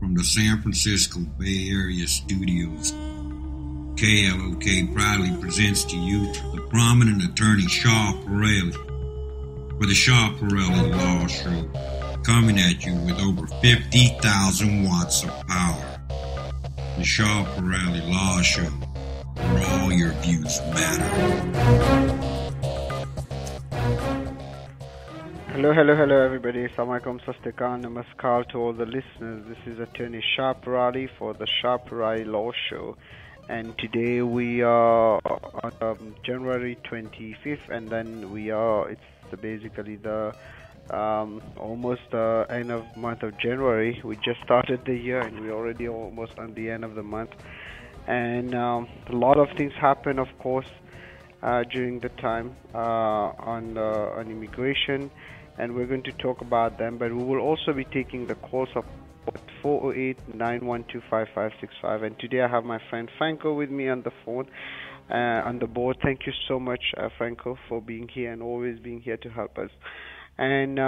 From the San Francisco Bay Area studios, KLOK proudly presents to you the prominent attorney Shaw Pirelli for the Shaw Pirelli Law Show, coming at you with over 50,000 watts of power. The Shaw Pirelli Law Show, where all your views matter. Hello everybody. Assalamualaikum, Sastikhan, Namaskar to all the listeners. This is attorney Shaw Pirelli for the Shaw Pirelli Law Show. And today we are on January 25th, and then it's basically the almost the end of month of January. We just started the year and we're already almost on the end of the month. And a lot of things happen, of course, during the time on immigration, and we're going to talk about them, but we will also be taking the calls of 408-912-5565. And today I have my friend Franco with me on the phone, on the board. Thank you so much, Franco, for being here and always being here to help us. And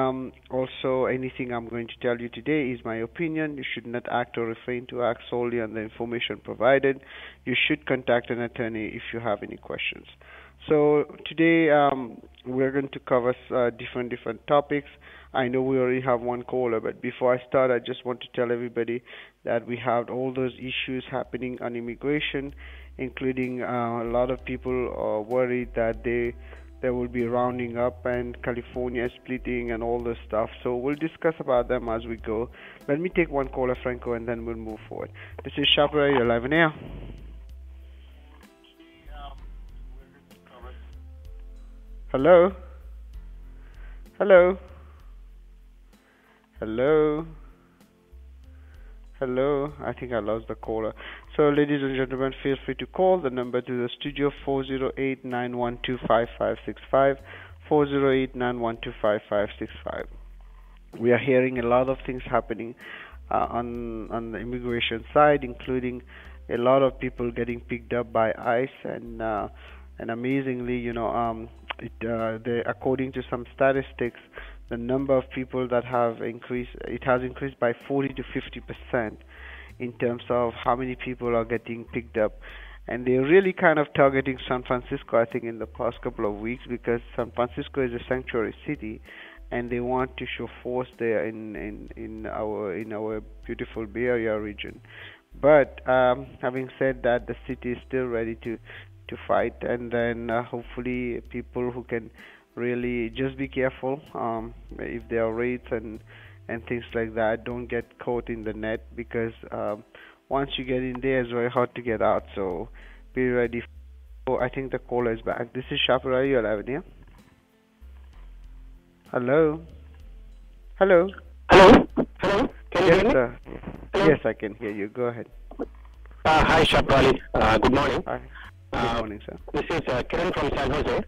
also, anything I'm going to tell you today is my opinion. You should not act or refrain to act solely on the information provided. You should contact an attorney if you have any questions. So today we're going to cover different topics. I know we already have one caller, but before I start, I just want to tell everybody that we have all those issues happening on immigration, including a lot of people are worried that they will be rounding up and California splitting and all this stuff. So we'll discuss about them as we go. Let me take one caller, Franco, and then we'll move forward. This is Shaw Pirelli, you're live in air. Hello? Hello? Hello? Hello? I think I lost the caller. So, ladies and gentlemen, feel free to call the number to the studio, 408-912-5565, 408-912-5565. We are hearing a lot of things happening on the immigration side, including a lot of people getting picked up by ICE, and amazingly, according to some statistics, the number of people that has increased by 40 to 50% in terms of how many people are getting picked up. And they're really kind of targeting San Francisco, I think, in the past couple of weeks, because San Francisco is a sanctuary city, and they want to show force there in our beautiful Bay Area region. But having said that, the city is still ready to fight, and then hopefully people who can really just be careful if there are raids and things like that, don't get caught in the net, because once you get in there, it's very hard to get out. So be ready. I think the caller is back. This is Shaw Pirelli, you're live in here. Hello? Hello? Hello? Hello? Can you hear me? Sir. Hello? Yes, I can hear you. Go ahead. Hi, Shaw Pirelli. Good morning. Hi. Good morning, sir. This is Kiran from San Jose.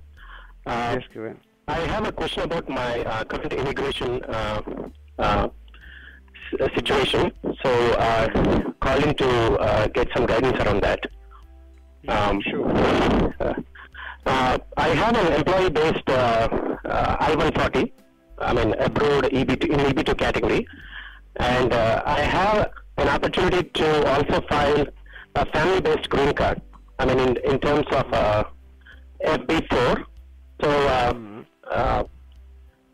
Yes, Kiran. I have a question about my current immigration situation. So, calling to get some guidance around that. Sure. I have an employee-based I-140, abroad in EB2 category, and I have an opportunity to also file a family-based green card. In terms of FB4. So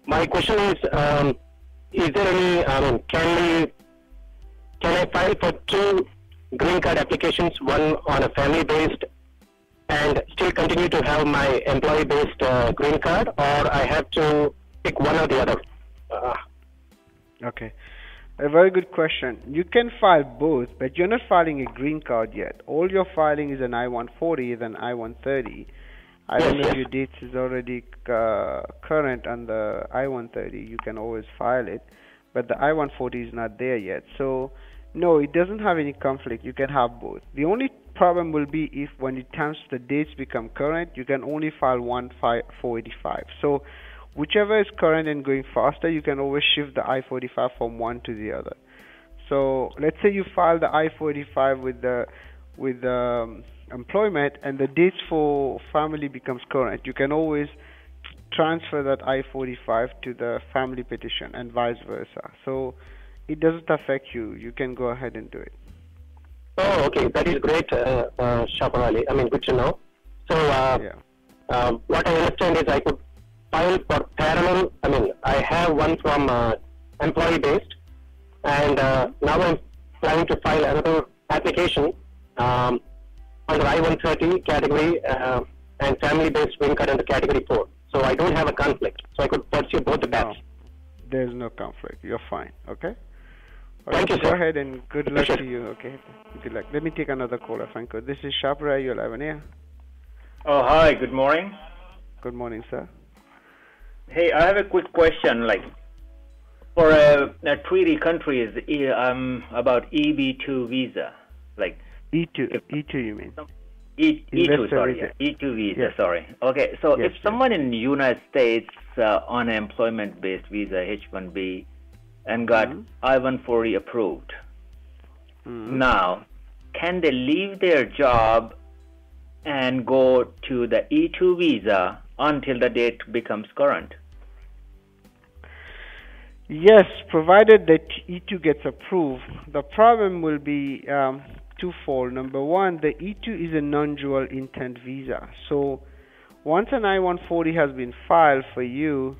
my question is there any? Can I file for two green card applications, one on a family-based, and still continue to have my employee-based green card, or I have to pick one or the other? Okay. A very good question. You can file both, but you're not filing a green card yet. All you're filing is an I-140, is an I-130. I don't know if your dates is already current on the I-130. You can always file it, but the I-140 is not there yet. So, no, it doesn't have any conflict. You can have both. The only problem will be if when it comes the dates become current, you can only file one 485. So, whichever is current and going faster, you can always shift the I-45 from one to the other. So let's say you file the I-45 with the employment, and the dates for family becomes current. You can always transfer that I-45 to the family petition and vice versa. So it doesn't affect you. You can go ahead and do it. Oh, okay. That is great, Shapar Ali. I mean, good to know. So, what I understand is I could file for parallel. I mean, I have one from employee-based, and now I'm planning to file another application under I-130 category and family-based green card under category 4. So I don't have a conflict. So I could pursue both the paths. No, there's no conflict. You're fine. Okay? All Thank you, Go sir. ahead and good luck to you. Okay? Good luck. Let me take another caller, Franco. This is Shapra. You're live on air. Oh, hi. Good morning. Good morning, sir. Hey, I have a quick question. Like, for a treaty countries, about EB2 visa, like E2 you mean? E2, sorry, E2 visa, yes. sorry. Okay, so yes, if someone in the United States on an employment-based visa, H-1B, and got I-140 approved, now, can they leave their job and go to the E2 visa until the date becomes current? Yes, provided that E2 gets approved. The problem will be twofold. Number one, the E2 is a non-dual intent visa. So once an I-140 has been filed for you,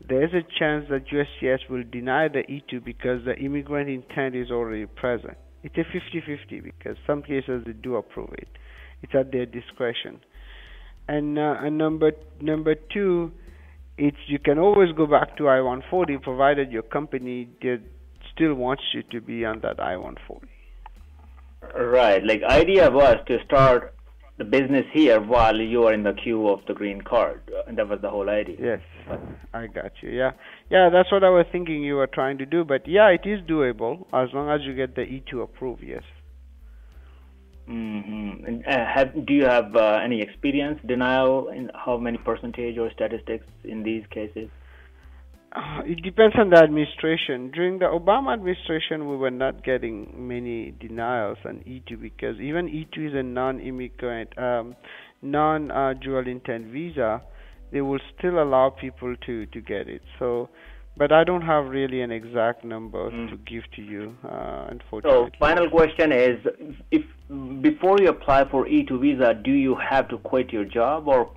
there's a chance that USCIS will deny the E2 because the immigrant intent is already present. It's a 50-50 because some cases they do approve it. It's at their discretion. And number two, you can always go back to I-140 provided your company still wants you to be on that I-140. Right. Like, idea was to start the business here while you are in the queue of the green card. And that was the whole idea. Yes, I got you. Yeah, that's what I was thinking you were trying to do. But yeah, it is doable as long as you get the E2 approved. Yes. And do you have any experience, denial, in how many percentage or statistics in these cases? It depends on the administration. During the Obama administration, we were not getting many denials on E2 because even E2 is a non-immigrant, non-dual intent visa. They will still allow people to get it. So, but I don't have really an exact number to give to you, unfortunately. So, final question is, if before you apply for E2 visa, do you have to quit your job, or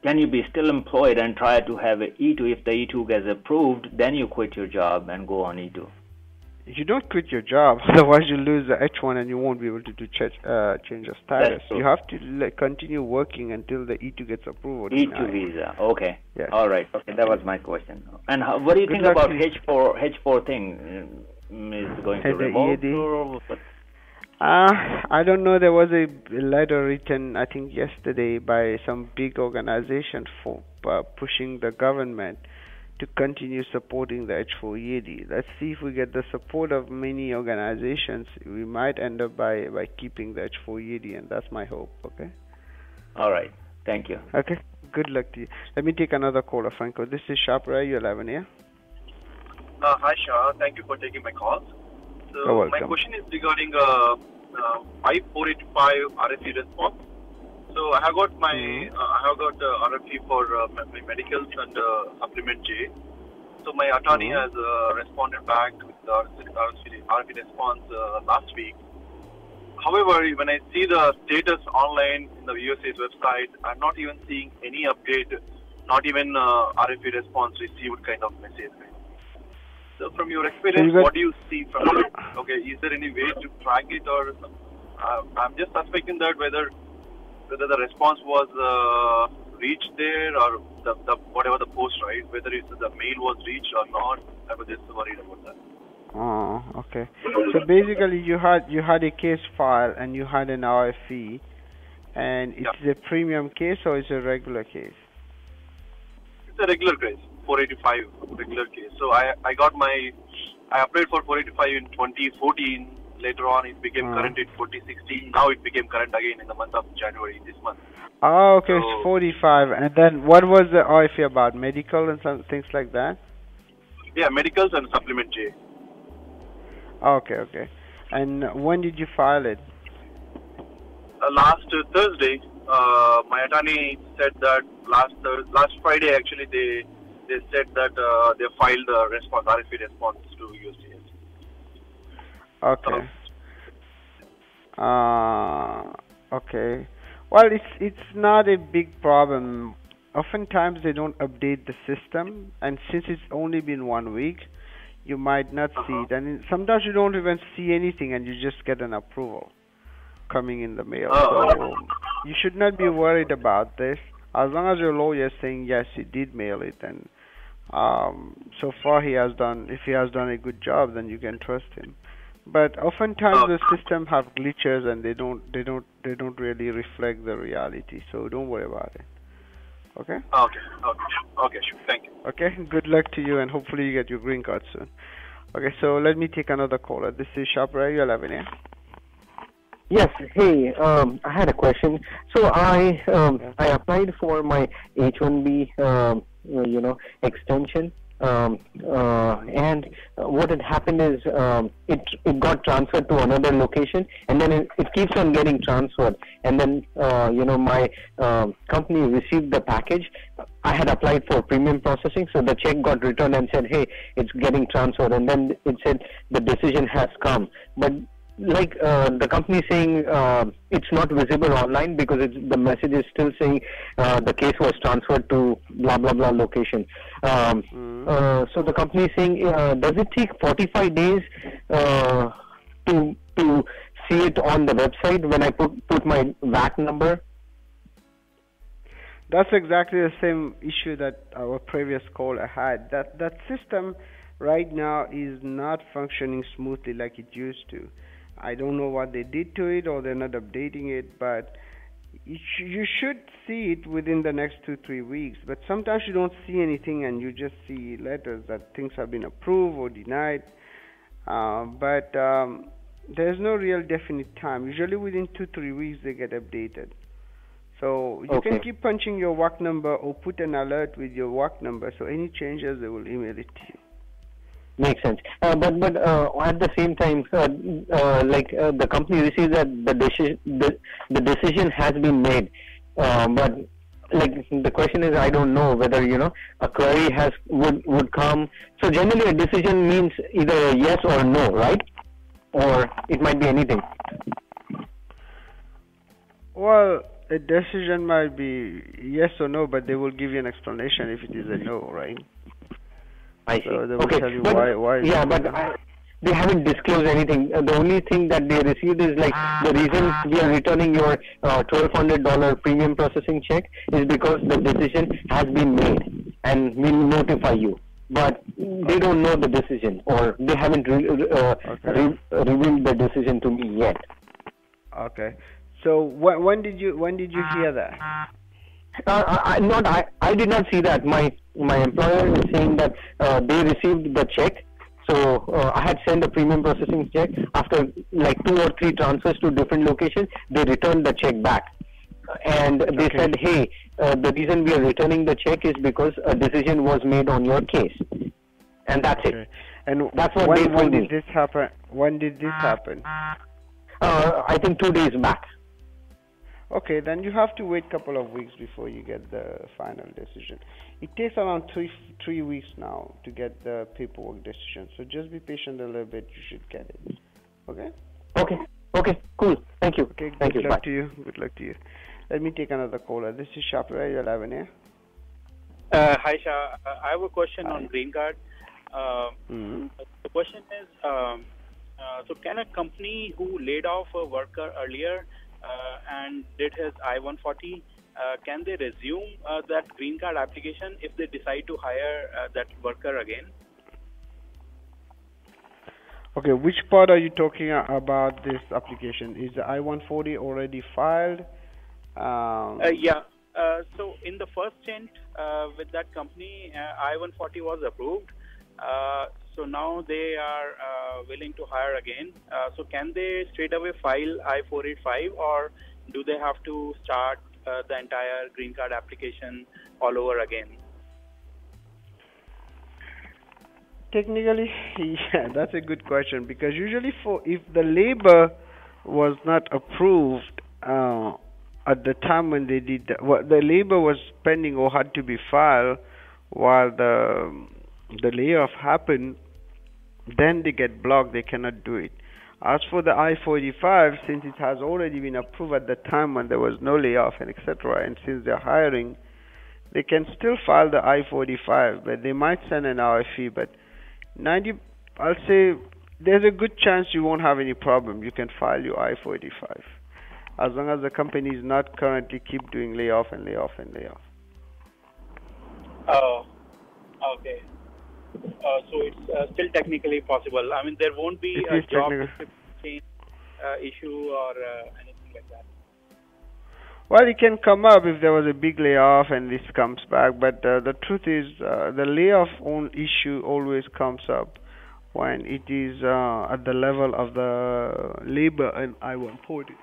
can you be still employed and try to have an E2? If the E2 gets approved, then you quit your job and go on E2. You don't quit your job, otherwise you lose the H1 and you won't be able to change your status. You have to continue working until the E2 gets approved. E2 visa, okay. Yes. All right, okay, that was my question. And what do you think about H4 thing? Is going to revolt? I don't know. There was a letter written, I think yesterday, by some big organization for pushing the government to continue supporting the H4 EAD. Let's see if we get the support of many organizations. We might end up by keeping the H4 EAD, and that's my hope. Okay. All right. Thank you. Okay. Good luck to you. Let me take another caller, Franco. This is Shapra. You're live on air. Hi, Shah. Thank you for taking my call. So my question is regarding 5485 RFE response. So I have got my RFE for my medicals and supplement J. So my attorney has responded back with the RFE response last week. However, when I see the status online in the USCIS website, I'm not even seeing any update, not even RFE response received kind of message. So from your experience, what do you see from it? Okay, is there any way to track it, or I'm just suspecting that whether the response was reached there, or the whatever the post, right? Whether the mail was reached or not. I was just worried about that. Oh, okay. So basically, you had a case file and you had an RFE, and it's a premium case or it's a regular case? It's a regular case, 485 regular case. So I applied for 485 in 2014. Later on, it became current in 2016. Now it became current again in the month of January this month. Oh, okay, so, it's 45. And then what was the RFE about? Medical and some things like that? Yeah, medicals and supplement J. Okay. And when did you file it? Last Thursday. My attorney said that last Friday actually they said that they filed the response, RFE response to USCIS. Okay. Okay. Well, it's not a big problem. Oftentimes they don't update the system, and since it's only been 1 week, you might not see it. And sometimes you don't even see anything, and you just get an approval coming in the mail. So you should not be worried about this. As long as your lawyer is saying yes, he did mail it, and so far he has done. If he has done a good job, then you can trust him. But oftentimes the system have glitches, and they don't really reflect the reality. So don't worry about it. Okay? Okay, sure. Thank you. Okay, good luck to you, and hopefully you get your green card soon. Okay, so let me take another caller. This is Shopra. You're 11, yeah? Yes. Hey, I had a question. So I applied for my H-1B, extension. And what had happened is it got transferred to another location, and then it keeps on getting transferred. And then my company received the package. I had applied for premium processing, so the check got returned and said, "Hey, it's getting transferred." And then it said the decision has come, but the company saying it's not visible online because the message is still saying the case was transferred to blah blah blah location. So the company is saying, does it take 45 days to see it on the website when I put my VAT number? That's exactly the same issue that our previous caller had. That system right now is not functioning smoothly like it used to. I don't know what they did to it, or they're not updating it, but you should see it within the next 2-3 weeks. But sometimes you don't see anything, and you just see letters that things have been approved or denied. But there's no real definite time. Usually within 2-3 weeks they get updated. So you can keep punching your WAC number or put an alert with your WAC number. So any changes, they will email it to you. Makes sense. But at the same time, the company receives that the decision has been made. But the question is, I don't know whether a query would come. So generally, a decision means either a yes or a no, right? Or it might be anything. Well, a decision might be yes or no, but they will give you an explanation if it is a no, right? I see. So they will tell you why. Yeah, but they haven't disclosed anything. The only thing that they received is the reason we are returning your $1,200 premium processing check is because the decision has been made, and we'll notify you. But they don't know the decision, or they haven't revealed the decision to me yet. Okay. So when did you hear that? I did not see that. My employer is saying that they received the check. So I had sent a premium processing check. After 2 or 3 transfers to different locations, they returned the check back. And they said, hey, the reason we are returning the check is because a decision was made on your case. And that's it. And that's what when did this happen? When did this happen? I think 2 days back. Okay, then you have to wait a couple of weeks before you get the final decision. It takes around 3 weeks now to get the paperwork decision. So just be patient a little bit. You should get it. Okay? Okay, cool. Thank you. Okay, Thank you. Good luck to you. Good luck to you. Let me take another caller. This is Shapra. You're 11, yeah? Hi, Shah. I have a question on green card. The question is, so can a company who laid off a worker earlier and did his I-140, can they resume that green card application if they decide to hire that worker again? Okay, which part are you talking about this application? Is the I-140 already filed? Yeah. So in the first stint with that company, I-140 was approved. So now they are willing to hire again. So can they straight away file I-485, or do they have to start the entire green card application all over again? Technically, yeah, that's a good question, because usually if the labor was not approved at the time when they did the labor was pending or had to be filed while the layoff happened, then they get blocked. They cannot do it. As for the I-45, since it has already been approved at the time when there was no layoff and etc., and since they're hiring, they can still file the I-45, but they might send an RFE. But I'll say there's a good chance you won't have any problem. You can file your I-45 as long as the company is not currently keep doing layoff and layoff and layoff. Oh, okay. So it's still technically possible. I mean, there won't be a job change issue or anything like that. Well, it can come up if there was a big layoff and this comes back, but the truth is the layoff issue always comes up when it is at the level of the labor and I-140.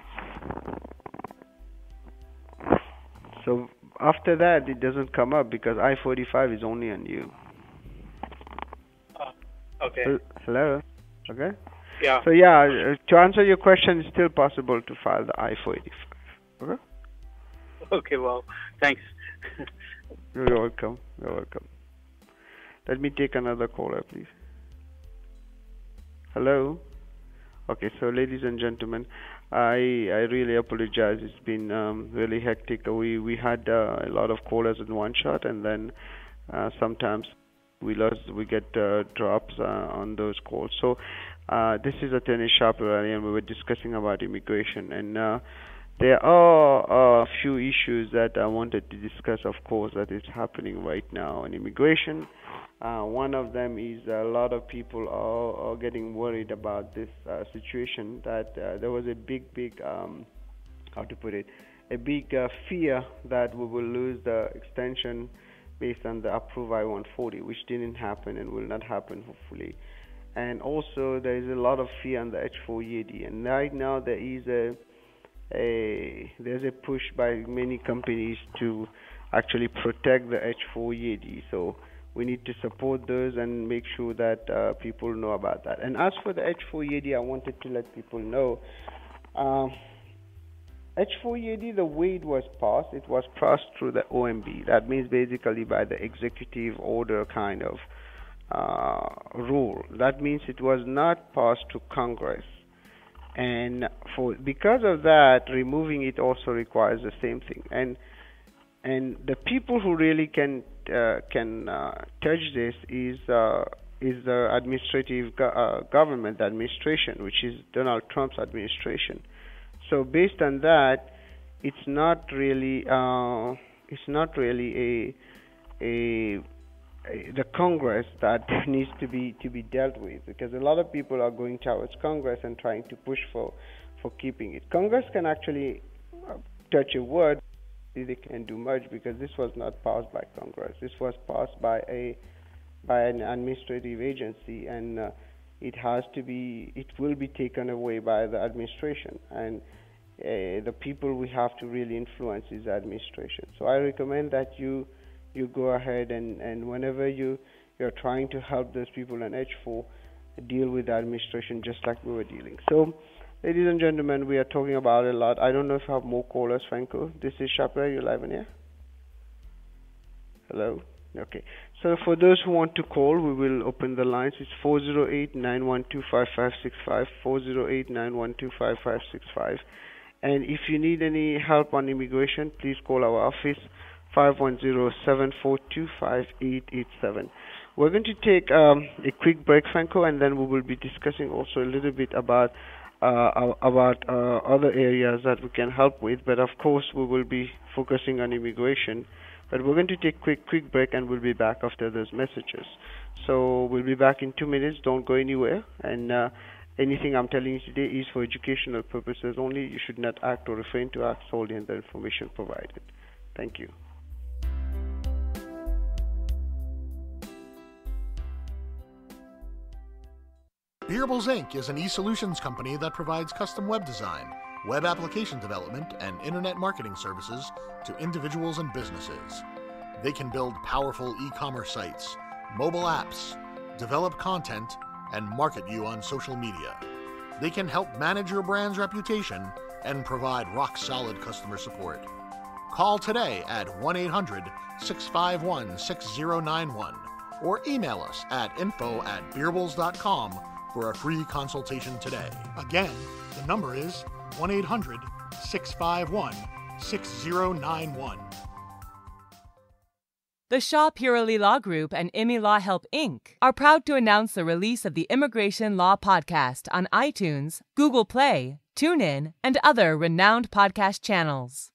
So after that, it doesn't come up because I-45 is only on you. Okay. Hello? Okay? Yeah. So yeah, to answer your question, it's still possible to file the I-485. Okay? Okay, well, thanks. You're welcome. You're welcome. Let me take another caller, please. Hello? Okay, so ladies and gentlemen, I really apologize. It's been really hectic. We had a lot of callers in one shot, and then sometimes we get drops on those calls. So this is Attorney Sharperali, and we were discussing about immigration, and there are a few issues that I wanted to discuss, of course, that is happening right now in immigration. One of them is a lot of people are getting worried about this situation, that there was a big how to put it, a big fear that we will lose the extension based on the approved I-140, which didn't happen and will not happen, hopefully. And also there is a lot of fear on the H-4 EAD, and right now there is there's a push by many companies to actually protect the H-4 EAD. So we need to support those and make sure that people know about that. And as for the H-4 EAD, I wanted to let people know H-4 EAD, the way it was passed through the OMB. That means basically by the executive order kind of rule. That means it was not passed to Congress. And because of that, removing it also requires the same thing. And the people who really can touch this is the administrative government administration, which is Donald Trump's administration. So based on that, it's not really the Congress that needs to be dealt with, because a lot of people are going towards Congress and trying to push for keeping it. Congress can actually touch a word. They can't do much because this was not passed by Congress. This was passed by an administrative agency, and it will be taken away by the administration, and the people we have to really influence is the administration. So I recommend that you go ahead and whenever you're trying to help those people on H4, deal with the administration just like we were dealing. So, ladies and gentlemen, we are talking about a lot. I don't know if I have more callers, Franco. This is Shapra. You're live in here. Hello? Okay. So for those who want to call, we will open the lines. It's 408-912-5565, 408-912-5565. And if you need any help on immigration, please call our office, 510-742-5887. We're going to take a quick break, Franco, and then we will be discussing also a little bit about other areas that we can help with. But of course, we will be focusing on immigration. But we're going to take a quick break, and we'll be back after those messages. So we'll be back in 2 minutes. Don't go anywhere. And anything I'm telling you today is for educational purposes only. You should not act or refrain to act solely on the information provided. Thank you. Beerables Inc. is an e-solutions company that provides custom web design, web application development, and internet marketing services to individuals and businesses. They can build powerful e-commerce sites, mobile apps, develop content, and market you on social media. They can help manage your brand's reputation and provide rock-solid customer support. Call today at 1-800-651-6091 or email us at info@beerables.com for a free consultation today. Again, the number is 1-800-651-6091. The Shaw Purely Law Group and IMI Law Help, Inc. are proud to announce the release of the Immigration Law Podcast on iTunes, Google Play, TuneIn, and other renowned podcast channels.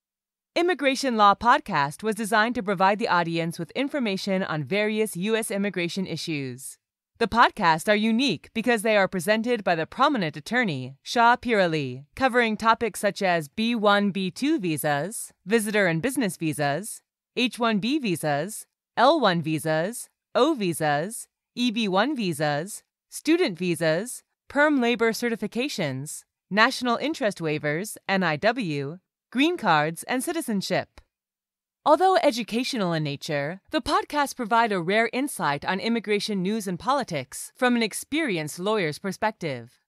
Immigration Law Podcast was designed to provide the audience with information on various U.S. immigration issues. The podcasts are unique because they are presented by the prominent attorney, Shaw Purely, covering topics such as B-1, B-2 visas, visitor and business visas, H-1B visas, L-1 visas, O visas, EB-1 visas, student visas, perm labor certifications, national interest waivers, NIW, Greencards, and Citizenship. Although educational in nature, the podcasts provide a rare insight on immigration news and politics from an experienced lawyer's perspective.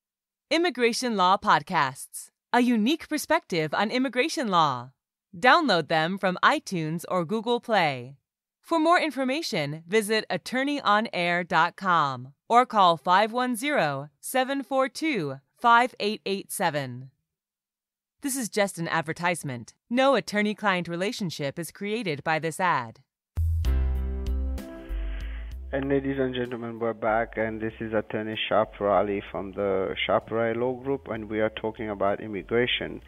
Immigration Law Podcasts, a unique perspective on immigration law. Download them from iTunes or Google Play. For more information, visit attorneyonair.com or call 510-742-5887. This is just an advertisement. No attorney-client relationship is created by this ad. And ladies and gentlemen, we're back, and this is Attorney Sharp Raleigh from the Sharp Raleigh Law Group, and we are talking about immigration.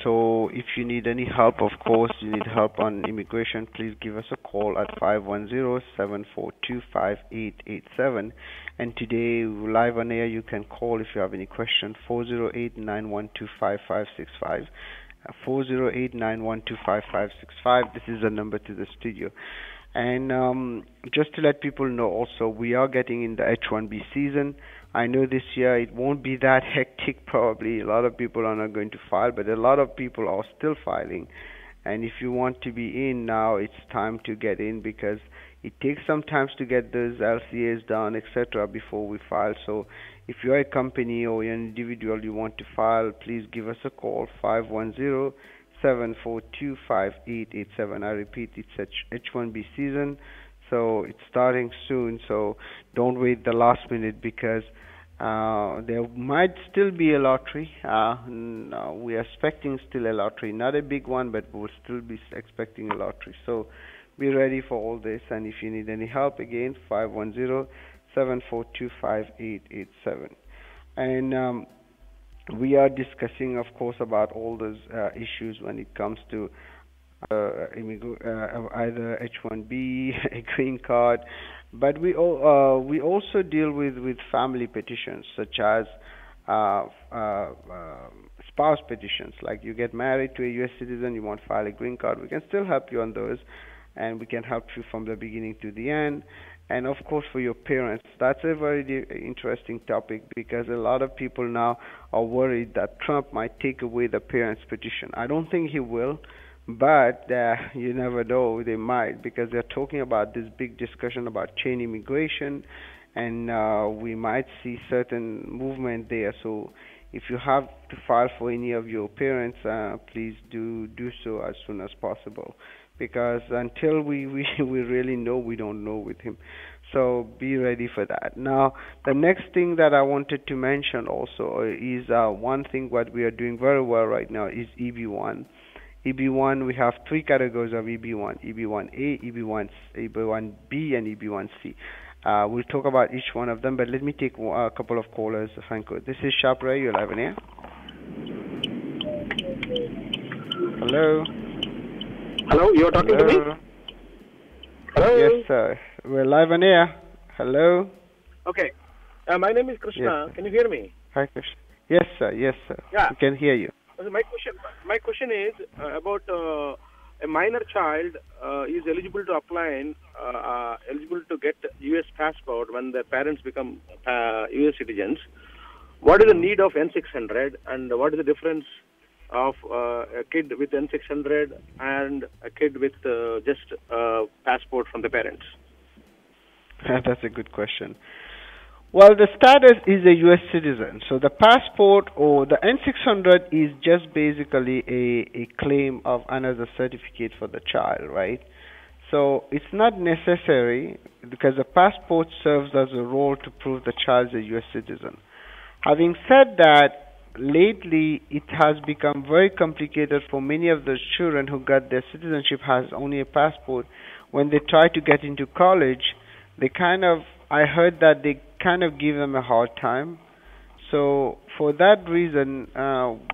So if you need any help, of course, you need help on immigration, please give us a call at 510-742-5887. And today, live on air, you can call if you have any questions, 408-912-5565. 408-912-5565. This is the number to the studio. And just to let people know also, we are getting in the H-1B season. I know this year it won't be that hectic probably. A lot of people are not going to file, but a lot of people are still filing. And if you want to be in now, it's time to get in because it takes some time to get those LCAs done, etc. before we file. So if you're a company or you're an individual, you want to file, please give us a call, 510-742-5887. I repeat, it's H-1B season. So it's starting soon, so don't wait the last minute because there might still be a lottery. No, we are expecting still a lottery, not a big one, but we'll still be expecting a lottery. So be ready for all this, and if you need any help, again, 510-742-5887. And we are discussing, of course, about all those issues when it comes to either H-1B, a green card, but we also deal with family petitions such as spouse petitions. Like you get married to a U.S. citizen, you want to file a green card, we can still help you on those, and we can help you from the beginning to the end. And of course, for your parents, that's a very interesting topic because a lot of people now are worried that Trump might take away the parents' petition. I don't think he will. But you never know, they might, because they're talking about this big discussion about chain immigration, and we might see certain movement there. So if you have to file for any of your parents, please do so as soon as possible, because until we really know, we don't know with him. So be ready for that. Now, the next thing that I wanted to mention also is one thing what we are doing very well right now is EB1. EB1, we have three categories of EB1, EB1A, EB1B, and EB1C. We'll talk about each one of them, but let me take a couple of callers, Franco. This is Sharp Ray, you're live on air. Hello? Hello, you're talking to me? Hello? Yes, sir. We're live on air. Hello? Okay. My name is Krishna. Yes. Can you hear me? Hi, Krishna. Yes, sir. Yes, sir. Yeah. We can hear you. My question is about a minor child is eligible to apply, eligible to get U.S. passport when their parents become U.S. citizens. What is the need of N600, and what is the difference of a kid with N600 and a kid with just passport from the parents? That's a good question. Well, the status is a U.S. citizen. So the passport or the N600 is just basically a claim of another certificate for the child, right? So it's not necessary because the passport serves as a role to prove the child's a U.S. citizen. Having said that, lately it has become very complicated for many of those children who got their citizenship has only a passport. When they try to get into college, I heard that they kind of give them a hard time. So for that reason,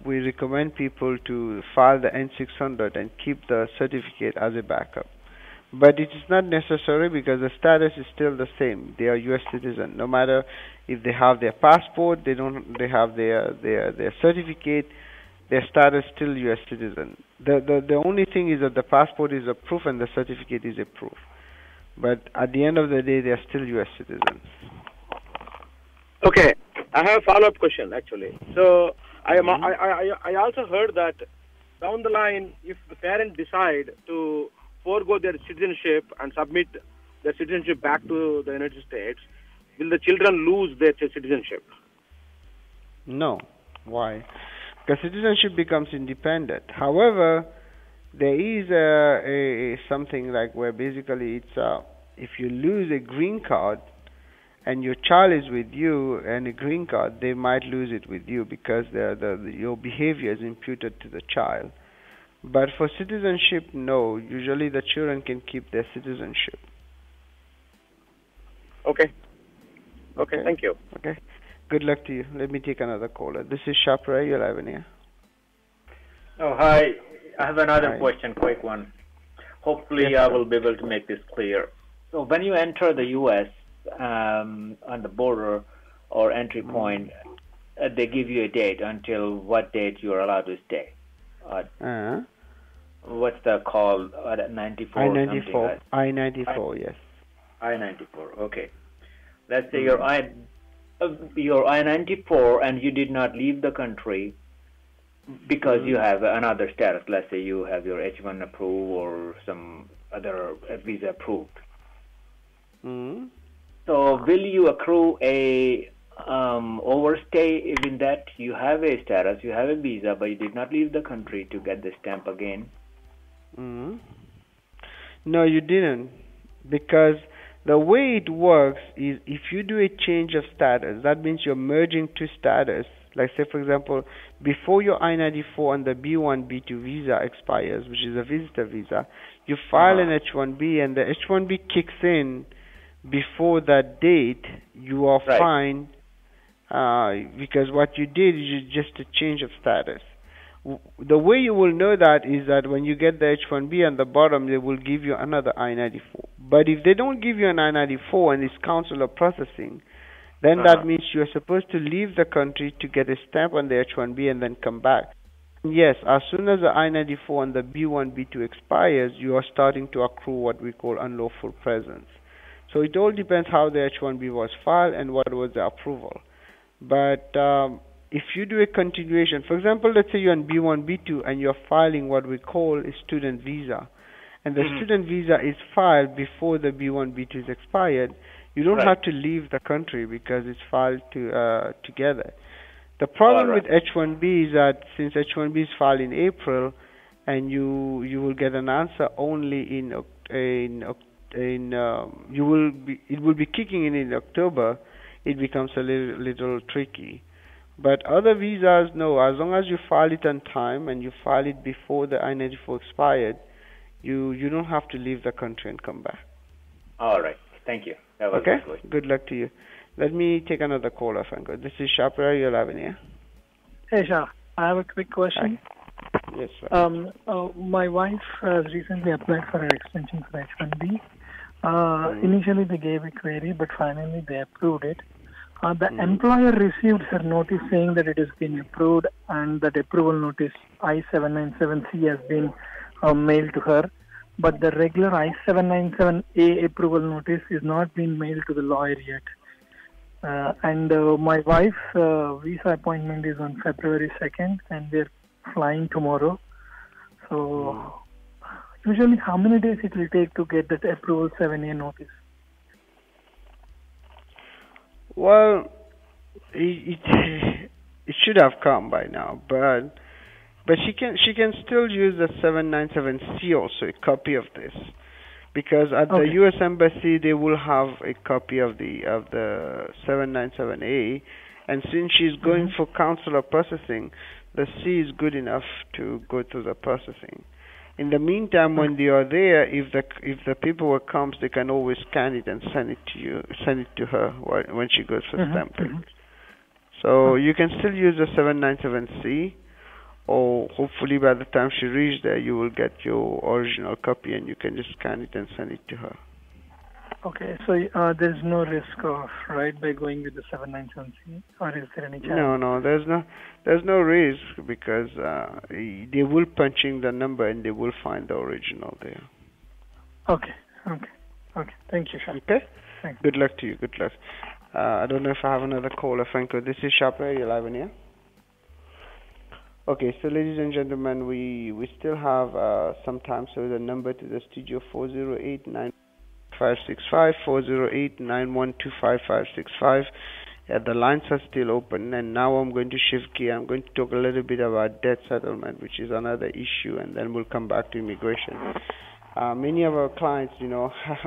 we recommend people to file the N600 and keep the certificate as a backup. But it is not necessary because the status is still the same. They are U.S. citizen. No matter if they have their passport, they have their certificate, their status still U.S. citizen. The only thing is that the passport is a proof and the certificate is a proof. But at the end of the day, they are still U.S. citizens. Okay, I have a follow-up question actually. So I also heard that down the line, if the parents decide to forego their citizenship and submit their citizenship back to the United States, will the children lose their citizenship? No. Why? Because citizenship becomes independent. However, there is a something like where basically it's if you lose a green card and your child is with you and a green card, they might lose it with you because your behavior is imputed to the child. But for citizenship, no. Usually the children can keep their citizenship. Okay. Okay, thank you. Okay. Good luck to you. Let me take another caller. This is Shapra. You're live in here. Oh, hi. I have another question, quick one. Hopefully I will be able to make this clear. So when you enter the U.S. On the border or entry point, they give you a date until what date you are allowed to stay. What's the call? 94 I-94. I-94, yes. I-94, okay. Let's say you're I-94 and you did not leave the country because you have another status. Let's say you have your H-1 approved or some other visa approved. So will you accrue a overstay even that you have a status, you have a visa, but you did not leave the country to get the stamp again? No, you didn't. Because the way it works is if you do a change of status, that means you're merging two status. Like say, for example, before your I-94 and the B1, B2 visa expires, which is a visitor visa, you file an H-1B and the H-1B kicks in before that date, you are fine because what you did is just a change of status. The way you will know that is that when you get the H-1B on the bottom, they will give you another I-94. But if they don't give you an I-94 and it's consular processing, then that means you are supposed to leave the country to get a stamp on the H-1B and then come back. Yes, as soon as the I-94 and the B1, B2 expires, you are starting to accrue what we call unlawful presence. So it all depends how the H-1B was filed and what was the approval. But if you do a continuation, for example, let's say you're on B1, B2 and you're filing what we call a student visa, and the student visa is filed before the B1, B2 is expired, you don't have to leave the country because it's filed together. The problem with H-1B is that since H-1B is filed in April, and you will get an answer only it will be kicking in October, it becomes a little tricky. But other visas, no, as long as you file it on time and you file it before the I-94 expired, you don't have to leave the country and come back. All right, thank you. That was good luck to you. Let me take another caller, Franco. This is Shapra. You're live in here. Hey, Shah. I have a quick question. Hi. Yes, sir. My wife has recently applied for an extension for H-1B. Initially, they gave a query, but finally they approved it. The employer received her notice saying that it has been approved and that approval notice I-797C has been mailed to her. But the regular I-797A approval notice is not been mailed to the lawyer yet. And my wife's visa appointment is on February 2nd and they're flying tomorrow. So usually how many days it will take to get that approval 7A notice? Well, it should have come by now, but she can still use the 797C also, a copy of this, Because at the U.S. Embassy they will have a copy of the 797A, and since she's going for consular processing, the C is good enough to go through the processing. In the meantime, when they are there, if the paperwork comes, they can always scan it and send it to her when she goes for stamping. So you can still use the 797C, or hopefully by the time she reaches there, you will get your original copy and you can just scan it and send it to her. Okay, so there's no risk of, right, by going with the 797C, or is there any chance? No, there's no risk, because they will punch in the number and they will find the original there. Okay. Thank you, Shah. Okay? Thanks. Good luck to you, good luck. I don't know if I have another caller, Franco. This is Shapra, you're live on here. Okay, so ladies and gentlemen, we still have some time, so the number to the studio 408-9565, 408-9125565. The lines are still open, and now I'm going to shift gear. I'm going to talk a little bit about debt settlement, which is another issue, and then we'll come back to immigration. Many of our clients,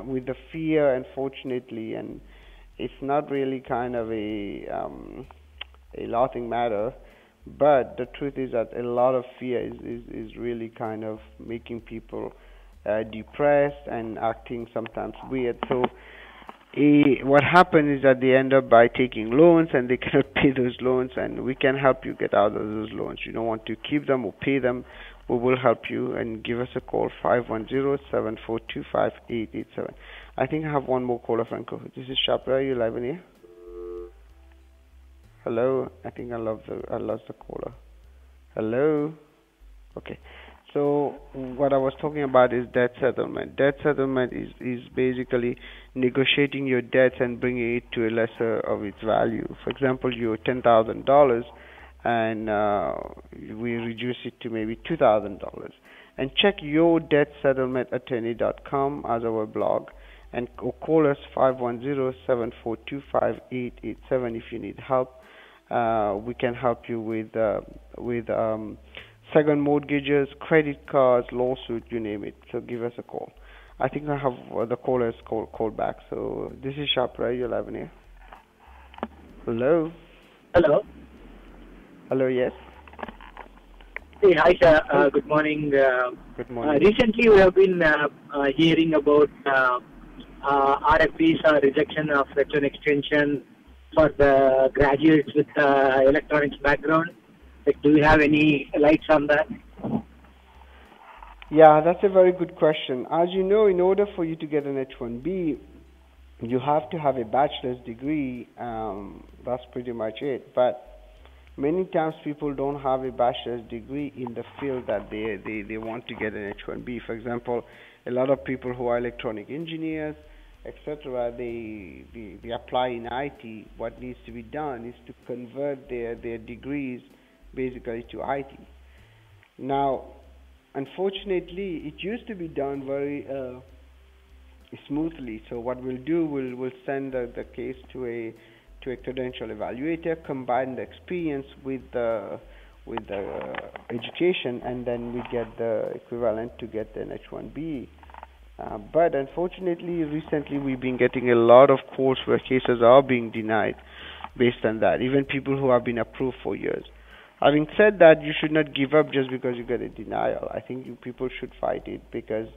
with the fear, unfortunately, and it's not really kind of a laughing matter, but the truth is that a lot of fear is really kind of making people depressed and acting sometimes weird. So what happens is that they end up by taking loans, and they cannot pay those loans, and we can help you get out of those loans. You don't want to keep them or pay them, we will help you, and give us a call, 510-742-5887. I think I have one more caller, Franco. This is Shapra, you live in here? Hello? I think I lost the caller. Hello? Okay. So what I was talking about is debt settlement. Debt settlement is basically negotiating your debts and bringing it to a lesser of its value. For example, you owe $10,000 and we reduce it to maybe $2,000. And check yourdebtsettlementattorney.com as our blog, and call us 510-742-5887 if you need help. We can help you with second mortgages, credit cards, lawsuit, you name it. So give us a call. I think I have the callers call back. So this is Shapra, you're live in here. Hello? Hello. Hello, yes? Hey, hi, sir. Good morning. Good morning. Recently, we have been hearing about RFPs or rejection of H1 extension for the graduates with electronics background. Do you have any lights on that? Yeah, that's a very good question. As you know, in order for you to get an H1B, you have to have a bachelor's degree. That's pretty much it. But many times people don't have a bachelor's degree in the field that they want to get an H1B. For example, a lot of people who are electronic engineers, etc., they apply in IT. What needs to be done is to convert their degrees basically to IT. Now, unfortunately, it used to be done very smoothly. So what we'll do, we'll send the case to a credential evaluator, combine the experience with the education, and then we get the equivalent to get an H1B. But unfortunately, recently we've been getting a lot of calls where cases are being denied based on that, even people who have been approved for years. Having said that, you should not give up just because you get a denial. I think people should fight it, because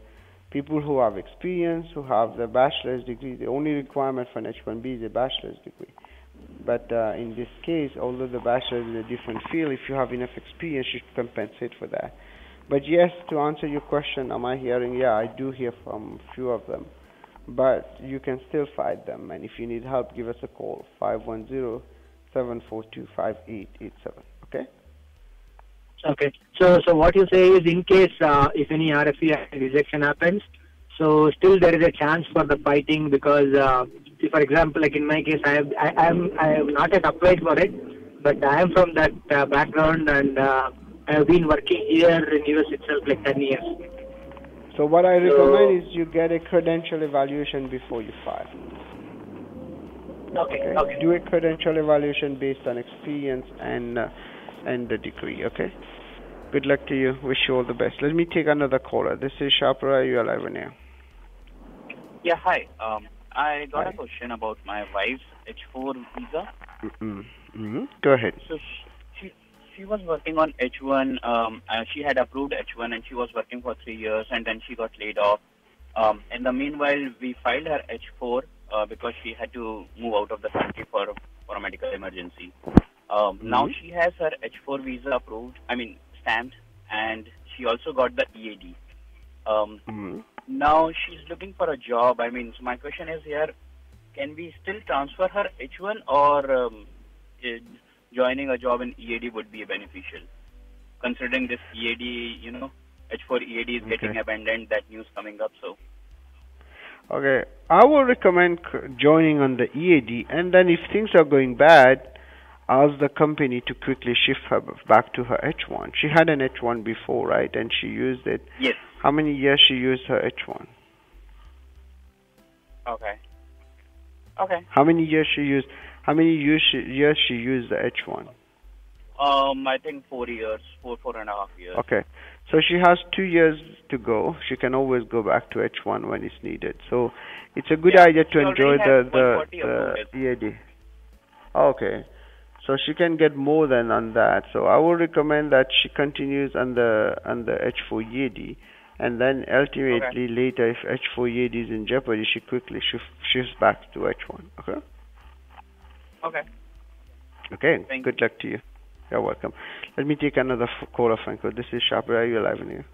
people who have experience, who have the bachelor's degree, the only requirement for an H1B is a bachelor's degree. But in this case, although the bachelor's is a different field, if you have enough experience, you should compensate for that. But yes, to answer your question, am I hearing? Yeah, I do hear from a few of them. But you can still fight them. And if you need help, give us a call, 510-742-5887. Okay? Okay. So what you say is, in case if any RFE rejection happens, so still there is a chance for the fighting, because if, for example, like in my case, I have not yet applied for it, but I am from that background, and I have been working here in US itself like 10 years. So what I recommend is you get a credential evaluation before you file. Okay. Do a credential evaluation based on experience and the degree. Okay. Good luck to you. Wish you all the best. Let me take another caller. This is Shapra. You are live on air. Yeah, hi. I got a question about my wife's H4 visa. Go ahead. So she was working on H1. She had approved H1 and she was working for 3 years and then she got laid off. In the meanwhile, we filed her H4 because she had to move out of the country for a medical emergency. Now she has her H4 visa approved, stamped, and she also got the EAD. Now she's looking for a job. So my question is here, can we still transfer her H1 or joining a job in EAD would be beneficial? Considering this EAD, H4 EAD is getting abandoned, that news coming up, so. Okay, I will recommend joining on the EAD, and then if things are going bad, ask the company to quickly shift her back to her H1. She had an H1 before, right? And she used it. Yes. How many years she used her H1? Okay. How many years she used? How many years she used the H1? I think 4 years, 4.5 years. Okay, so she has 2 years to go. She can always go back to H1 when it's needed. So it's a good idea to enjoy the EAD. Okay, so she can get more than on that. So I would recommend that she continues on the H4 EAD, and then ultimately later, if H4 EAD is in jeopardy, she quickly shifts back to H1. Okay. Good luck to you. You're welcome. Let me take another caller, Franco. This is Sharper. You're live in here.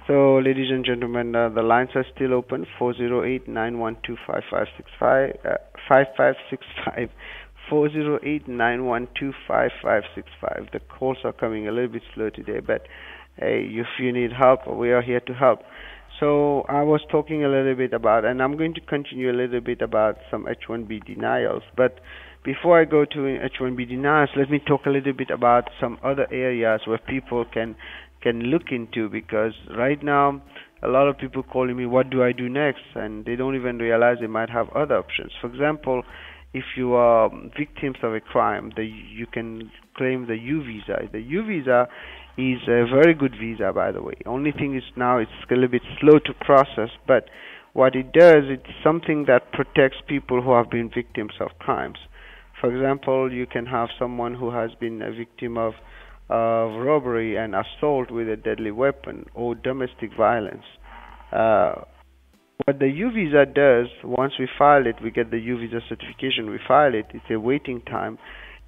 So, ladies and gentlemen, the lines are still open. 408-912-5565. 408-912-5565. The calls are coming a little bit slow today, but hey, if you need help, we are here to help. So I was talking a little bit about, and I'm going to continue a little bit about some H-1B denials. But before I go to H-1B denials, let me talk a little bit about some other areas where people can look into, because right now a lot of people calling me, what do I do next? And they don't even realize they might have other options. For example, if you are victims of a crime, you can claim the U visa. The U visa is a very good visa, by the way. Only thing is now it's a little bit slow to process, but what it does, it's something that protects people who have been victims of crimes. For example, you can have someone who has been a victim of robbery and assault with a deadly weapon or domestic violence. What the U visa does, once we file it, we get the U visa certification, we file it, it's a waiting time.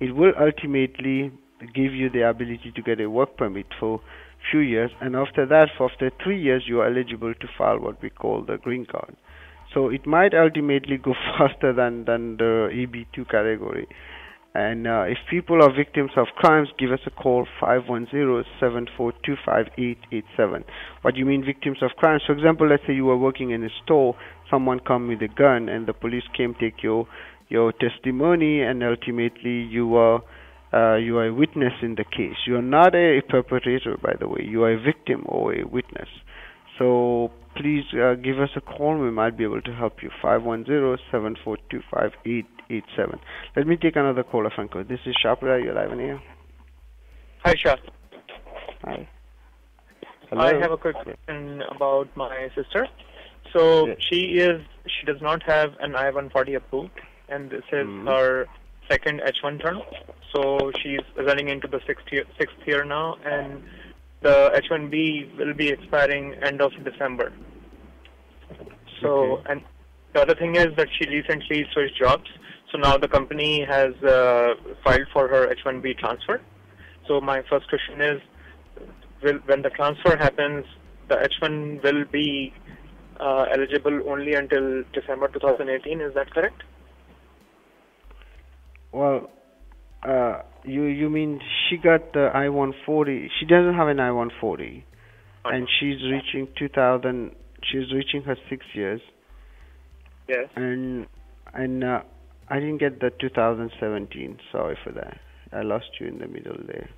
It will ultimately give you the ability to get a work permit for few years, and after that, after 3 years, you are eligible to file what we call the green card. So it might ultimately go faster than the EB2 category. And if people are victims of crimes, give us a call, 510-742-5887. What do you mean victims of crimes? For example, let's say you were working in a store, someone come with a gun, and the police came take your testimony, and ultimately you are a witness in the case. You are not a perpetrator, by the way. You are a victim or a witness. So please give us a call. We might be able to help you. 510-742-5887. Let me take another caller, Franco. This is Sharper. You're live in here. Hi, Shah. Hi. Hello. I have a quick question about my sister. So she does not have an I-140 approved, and this is her second H1 term. So she's running into the sixth year now, and the H1B will be expiring end of December. So, and the other thing is that she recently switched jobs. So now the company has filed for her H1B transfer. So my first question is, when the transfer happens, the H1 will be eligible only until December 2018. Is that correct? Well, you mean she got the I-140? She doesn't have an I-140, and she's reaching 2000. She's reaching her 6 years. Yes. And I didn't get the 2017. Sorry for that. I lost you in the middle there.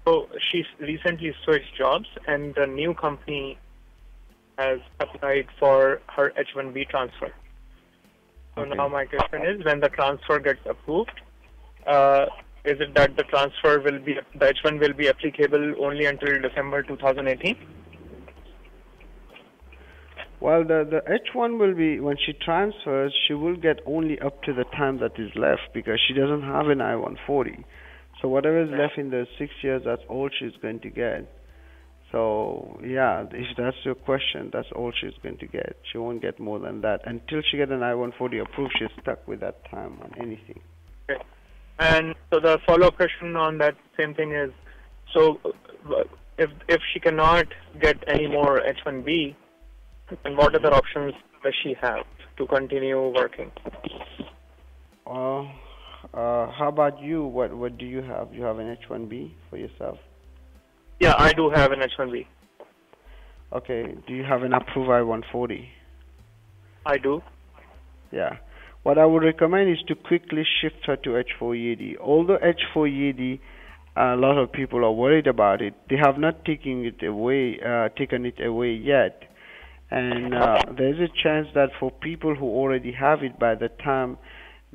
So she's recently switched jobs, and the new company has applied for her H1B transfer. So now my question is, when the transfer gets approved, is it that the transfer the H1 will be applicable only until December 2018? Well, the H1 will be, when she transfers, she will get only up to the time that is left because she doesn't have an I-140. So whatever is left in those 6 years, that's all she's going to get. So yeah, if that's your question, that's all she's going to get. She won't get more than that. Until she gets an I-140 approved, she's stuck with that time on anything. Okay. And so the follow-up question on that same thing is, so if she cannot get any more H-1B, then what other options does she have to continue working? How about you? What do you have? You have an H-1B for yourself? Yeah, I do have an H-1B. Okay. Do you have an approved I-140? I do. Yeah. What I would recommend is to quickly shift her to H-4EAD. Although H-4EAD, a lot of people are worried about it. They have not taken it away yet. And there's a chance that for people who already have it, by the time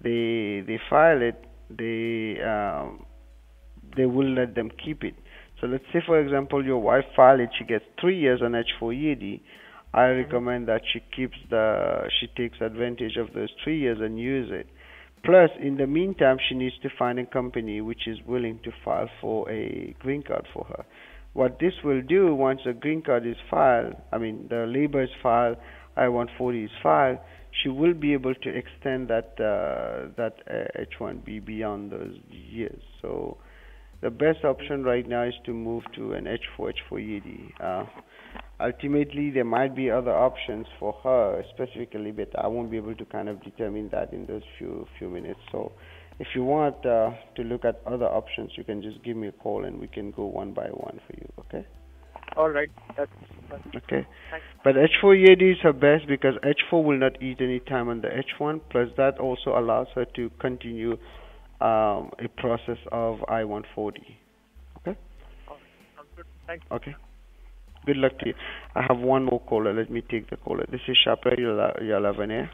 they file it, they will let them keep it. So let's say, for example, your wife filed it, she gets 3 years on H-4EAD. I recommend that she takes advantage of those 3 years and use it. Plus, in the meantime, she needs to find a company which is willing to file for a green card for her. What this will do, once a green card is filed, the labor is filed, I-140 is filed, she will be able to extend that H-1B beyond those years. So the best option right now is to move to an H-4EAD. Ultimately, there might be other options for her specifically, but I won't be able to kind of determine that in those few minutes. So if you want to look at other options, you can just give me a call and we can go one by one for you, okay? All right. That's okay. Thanks. But H-4EAD is her best because H-4 will not eat any time on the H-1, plus that also allows her to continue a process of I-140. Okay? Sounds good. Thanks. Okay. Good luck to you. I have one more caller. Let me take the caller. This is Shapra Yalavane.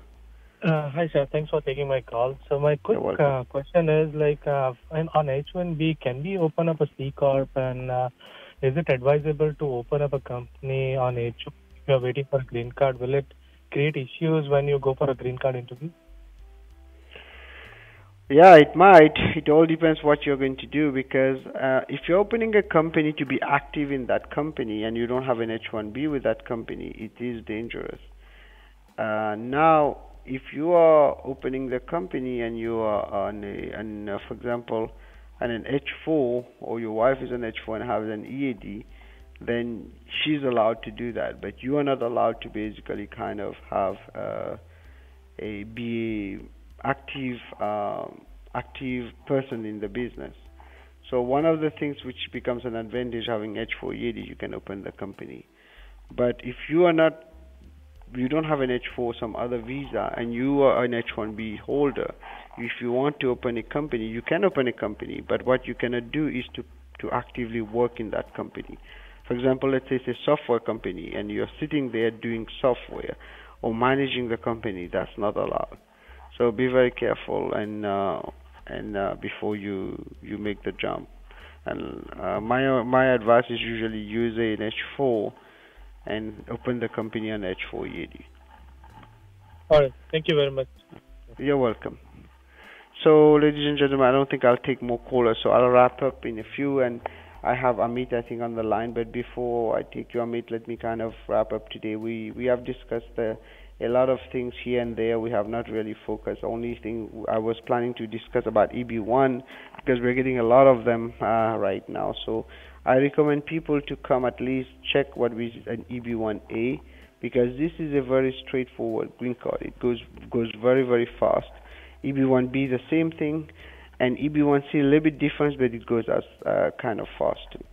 Hi, sir. Thanks for taking my call. So my quick question is, on H-1B, can we open up a C Corp, and is it advisable to open up a company on H-1B if you're waiting for a green card? Will it create issues when you go for a green card interview? Yeah, it might. It all depends what you're going to do, because if you're opening a company to be active in that company and you don't have an H-1B with that company, it is dangerous. Now, if you are opening the company and you are for example, on an H-4, or your wife is an H-4 and has an EAD, then she's allowed to do that. But you are not allowed to basically kind of have be active person in the business. So one of the things which becomes an advantage having H-4EAD, you can open the company. But if you don't have an H-4, some other visa, and you are an H-1B holder, if you want to open a company, you can open a company, but what you cannot do is to actively work in that company. For example, let's say it's a software company and you're sitting there doing software or managing the company, that's not allowed. So be very careful and before you make the jump. And my advice is usually use an H-4 and open the company on H-4EAD. All right. Thank you very much. You're welcome. So, ladies and gentlemen, I don't think I'll take more callers, so I'll wrap up in a few. And I have Amit, I think, on the line. But before I take you, Amit, let me kind of wrap up today. We have discussed a lot of things here and there. We have not really focused. Only thing I was planning to discuss about EB1, because we're getting a lot of them right now. So I recommend people to come at least check what is an EB1A, because this is a very straightforward green card. It goes very, very fast. EB1B the same thing, and EB1C a little bit different, but it goes as kind of fast too.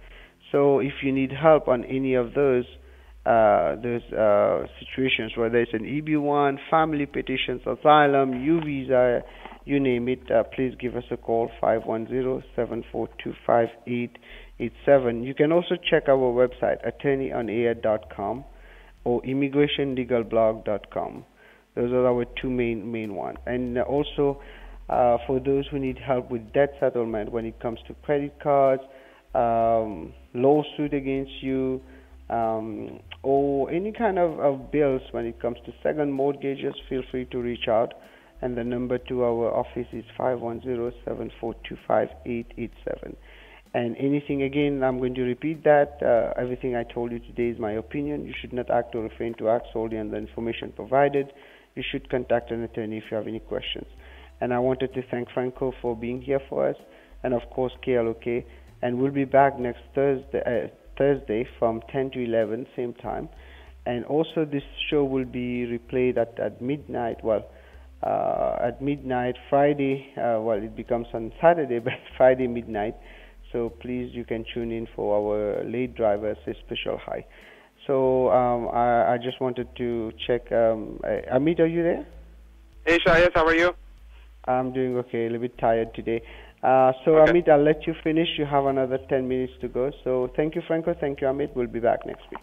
So if you need help on any of those situations, whether it's an EB1, family petitions, asylum, U visa, you name it, please give us a call, 510-742-5887. You can also check our website, attorneyonair.com or immigrationlegalblog.com. Those are our two main ones. And also, for those who need help with debt settlement when it comes to credit cards, lawsuit against you, or any kind of bills when it comes to second mortgages, feel free to reach out. And the number to our office is 510-7425-887. And anything, again, I'm going to repeat that. Everything I told you today is my opinion. You should not act or refrain to act solely on the information provided. You should contact an attorney if you have any questions. And I wanted to thank Franco for being here for us, and of course KLOK. And we'll be back next Thursday from 10 to 11, same time. And also this show will be replayed at midnight. At midnight Friday. It becomes on Saturday, but Friday midnight. So please, you can tune in for our late drivers, a special hi. So I just wanted to check. Amit, are you there? Hey, Shah, yes, how are you? I'm doing okay, a little bit tired today. Okay. Amit, I'll let you finish. You have another 10 minutes to go. So thank you, Franco. Thank you, Amit. We'll be back next week.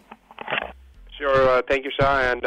Sure. Thank you, Shah. And